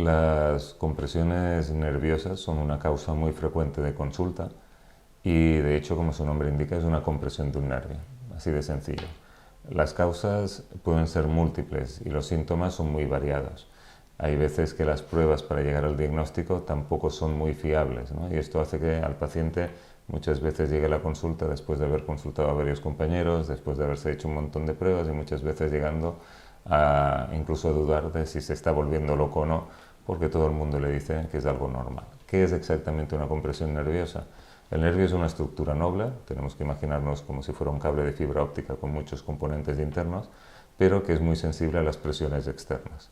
Las compresiones nerviosas son una causa muy frecuente de consulta y de hecho, como su nombre indica, es una compresión de un nervio, así de sencillo. Las causas pueden ser múltiples y los síntomas son muy variados. Hay veces que las pruebas para llegar al diagnóstico tampoco son muy fiables, ¿no? Y esto hace que al paciente muchas veces llegue a la consulta después de haber consultado a varios compañeros, después de haberse hecho un montón de pruebas y muchas veces llegando a incluso a dudar de si se está volviendo loco o no, porque todo el mundo le dice que es algo normal. ¿Qué es exactamente una compresión nerviosa? El nervio es una estructura noble, tenemos que imaginarnos como si fuera un cable de fibra óptica con muchos componentes internos, pero que es muy sensible a las presiones externas.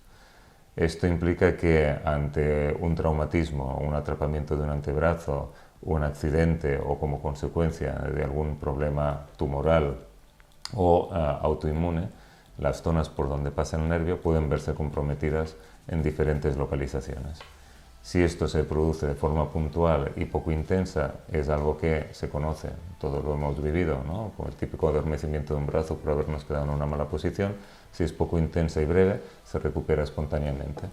Esto implica que ante un traumatismo, un atrapamiento de un antebrazo, un accidente o como consecuencia de algún problema tumoral o autoinmune, las zonas por donde pasa el nervio pueden verse comprometidas en diferentes localizaciones. Si esto se produce de forma puntual y poco intensa, es algo que se conoce, todos lo hemos vivido, ¿no? Como el típico adormecimiento de un brazo por habernos quedado en una mala posición. Si es poco intensa y breve, se recupera espontáneamente.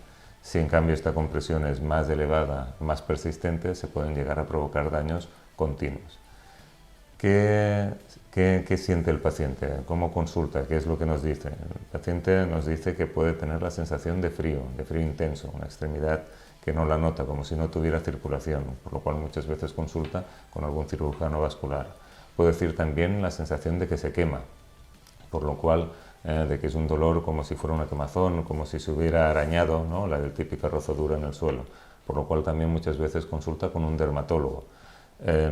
Si en cambio esta compresión es más elevada, más persistente, se pueden llegar a provocar daños continuos. ¿Qué siente el paciente? ¿Cómo consulta? ¿Qué es lo que nos dice? El paciente nos dice que puede tener la sensación de frío intenso, una extremidad que no la nota, como si no tuviera circulación, por lo cual muchas veces consulta con algún cirujano vascular. Puede decir también la sensación de que se quema, por lo cual de que es un dolor como si fuera una quemazón, como si se hubiera arañado, ¿no? La típica rozadura en el suelo, por lo cual también muchas veces consulta con un dermatólogo.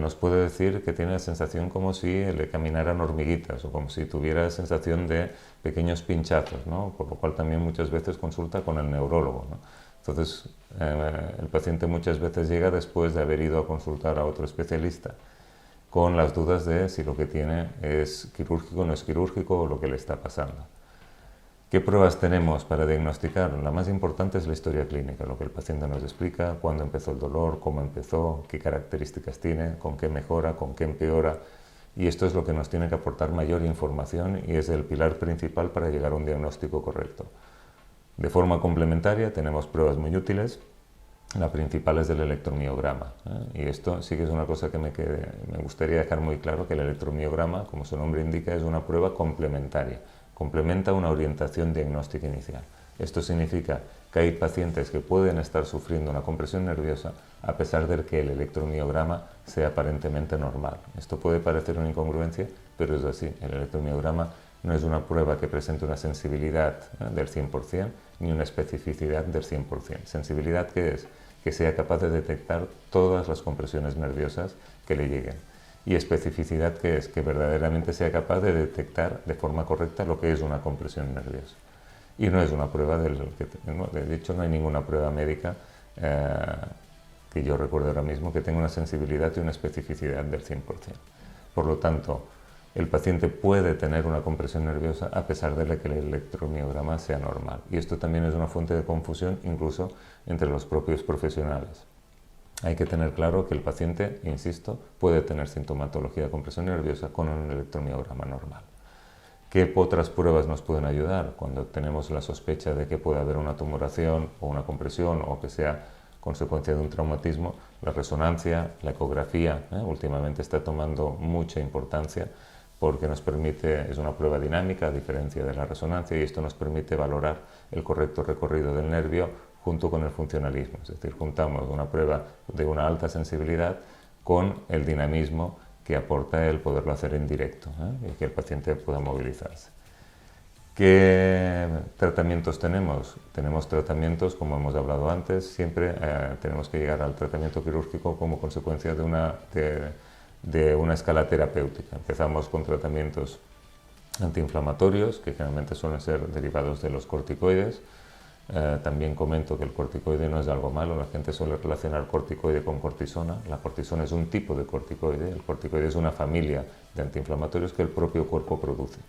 Nos puede decir que tiene la sensación como si le caminaran hormiguitas o como si tuviera la sensación de pequeños pinchazos, ¿no? Por lo cual también muchas veces consulta con el neurólogo, ¿no? Entonces, el paciente muchas veces llega después de haber ido a consultar a otro especialista con las dudas de si lo que tiene es quirúrgico o no es quirúrgico o lo que le está pasando. ¿Qué pruebas tenemos para diagnosticar? La más importante es la historia clínica, lo que el paciente nos explica, cuándo empezó el dolor, cómo empezó, qué características tiene, con qué mejora, con qué empeora. Y esto es lo que nos tiene que aportar mayor información y es el pilar principal para llegar a un diagnóstico correcto. De forma complementaria tenemos pruebas muy útiles. La principal es del electromiograma, y esto sí que es una cosa que me gustaría dejar muy claro, que el electromiograma, como su nombre indica, es una prueba complementaria, complementa una orientación diagnóstica inicial. Esto significa que hay pacientes que pueden estar sufriendo una compresión nerviosa a pesar de que el electromiograma sea aparentemente normal. Esto puede parecer una incongruencia, pero es así. El electromiograma no es una prueba que presente una sensibilidad del 100% ni una especificidad del 100%. ¿Sensibilidad qué es? Que sea capaz de detectar todas las compresiones nerviosas que le lleguen. ¿Y especificidad qué es? Que verdaderamente sea capaz de detectar de forma correcta lo que es una compresión nerviosa. Y no es una prueba, de hecho no hay ninguna prueba médica que yo recuerdo ahora mismo que tenga una sensibilidad y una especificidad del 100%. Por lo tanto, el paciente puede tener una compresión nerviosa a pesar de que el electromiograma sea normal. Y esto también es una fuente de confusión incluso entre los propios profesionales. Hay que tener claro que el paciente, insisto, puede tener sintomatología de compresión nerviosa con un electromiograma normal. ¿Qué otras pruebas nos pueden ayudar cuando tenemos la sospecha de que puede haber una tumoración o una compresión o que sea consecuencia de un traumatismo? La resonancia, la ecografía, últimamente está tomando mucha importancia porque nos permite, es una prueba dinámica a diferencia de la resonancia, y esto nos permite valorar el correcto recorrido del nervio junto con el funcionalismo. Es decir, juntamos una prueba de una alta sensibilidad con el dinamismo que aporta el poderlo hacer en directo, y que el paciente pueda movilizarse. ¿Qué tratamientos tenemos? Tenemos tratamientos, como hemos hablado antes, siempre tenemos que llegar al tratamiento quirúrgico como consecuencia de una escala terapéutica. Empezamos con tratamientos antiinflamatorios, que generalmente suelen ser derivados de los corticoides. También comento que el corticoide no es algo malo, la gente suele relacionar corticoide con cortisona. La cortisona es un tipo de corticoide, el corticoide es una familia de antiinflamatorios que el propio cuerpo produce.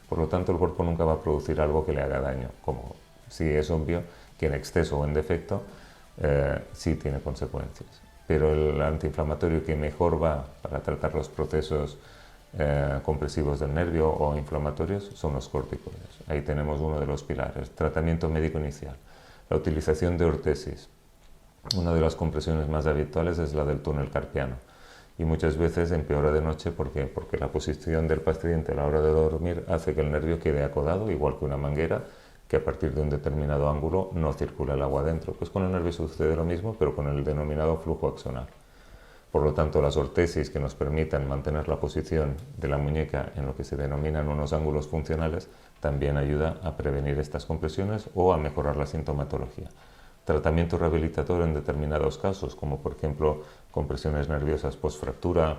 Por lo tanto, el cuerpo nunca va a producir algo que le haga daño, como sí es obvio que en exceso o en defecto sí tiene consecuencias. Pero el antiinflamatorio que mejor va para tratar los procesos compresivos del nervio o inflamatorios son los corticoides. Ahí tenemos uno de los pilares, tratamiento médico inicial. La utilización de ortesis. Una de las compresiones más habituales es la del túnel carpiano y muchas veces empeora de noche porque la posición del paciente a la hora de dormir hace que el nervio quede acodado, igual que una manguera, que a partir de un determinado ángulo no circula el agua dentro. Pues con el nervio sucede lo mismo, pero con el denominado flujo axonal. Por lo tanto, las ortesis que nos permitan mantener la posición de la muñeca en lo que se denominan unos ángulos funcionales también ayuda a prevenir estas compresiones o a mejorar la sintomatología. Tratamiento rehabilitador en determinados casos, como por ejemplo compresiones nerviosas postfractura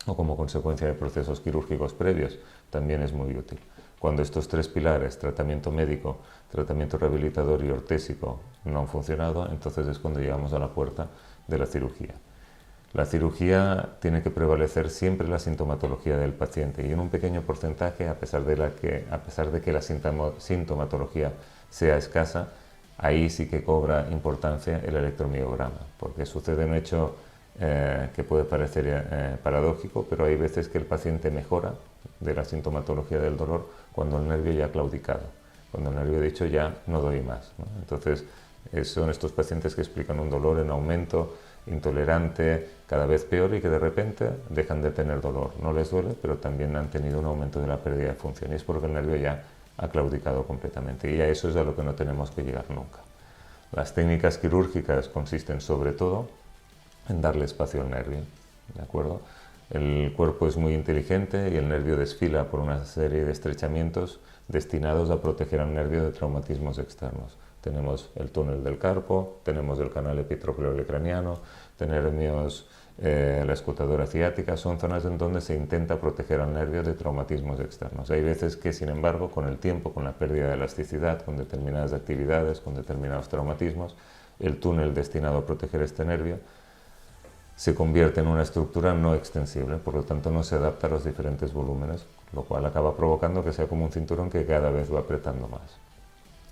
o como consecuencia de procesos quirúrgicos previos, también es muy útil. Cuando estos tres pilares, tratamiento médico, tratamiento rehabilitador y ortésico, no han funcionado, entonces es cuando llegamos a la puerta de la cirugía. La cirugía tiene que prevalecer siempre la sintomatología del paciente y en un pequeño porcentaje, a pesar de que la sintomatología sea escasa, ahí sí que cobra importancia el electromiograma, porque sucede un hecho que puede parecer paradójico, pero hay veces que el paciente mejora de la sintomatología del dolor cuando el nervio ya ha claudicado, cuando el nervio ha dicho ya no doy más, ¿no? Entonces son estos pacientes que explican un dolor en aumento, intolerante, cada vez peor y que de repente dejan de tener dolor. No les duele, pero también han tenido un aumento de la pérdida de función y es porque el nervio ya ha claudicado completamente y a eso es a lo que no tenemos que llegar nunca. Las técnicas quirúrgicas consisten sobre todo en darle espacio al nervio, ¿de acuerdo? El cuerpo es muy inteligente y el nervio desfila por una serie de estrechamientos destinados a proteger al nervio de traumatismos externos. Tenemos el túnel del carpo, tenemos el canal epitropleocraniano, tenemos la escotadora ciática, son zonas en donde se intenta proteger al nervio de traumatismos externos. Hay veces que, sin embargo, con el tiempo, con la pérdida de elasticidad, con determinadas actividades, con determinados traumatismos, el túnel destinado a proteger este nervio se convierte en una estructura no extensible, por lo tanto no se adapta a los diferentes volúmenes, lo cual acaba provocando que sea como un cinturón que cada vez va apretando más.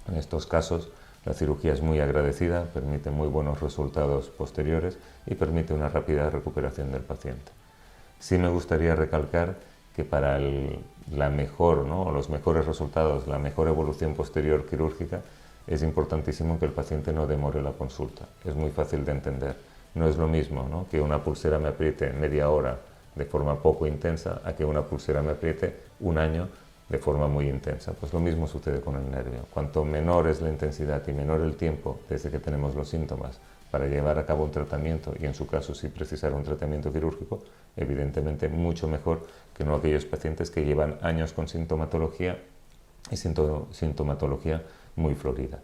En estos casos, la cirugía es muy agradecida, permite muy buenos resultados posteriores y permite una rápida recuperación del paciente. Sí me gustaría recalcar que para los mejores resultados, la mejor evolución posterior quirúrgica, es importantísimo que el paciente no demore la consulta. Es muy fácil de entender. No es lo mismo, ¿no?, que una pulsera me apriete media hora de forma poco intensa a que una pulsera me apriete un año de forma muy intensa. Pues lo mismo sucede con el nervio. Cuanto menor es la intensidad y menor el tiempo desde que tenemos los síntomas para llevar a cabo un tratamiento y en su caso si precisar un tratamiento quirúrgico, evidentemente mucho mejor que no aquellos pacientes que llevan años con sintomatología y sintomatología muy florida.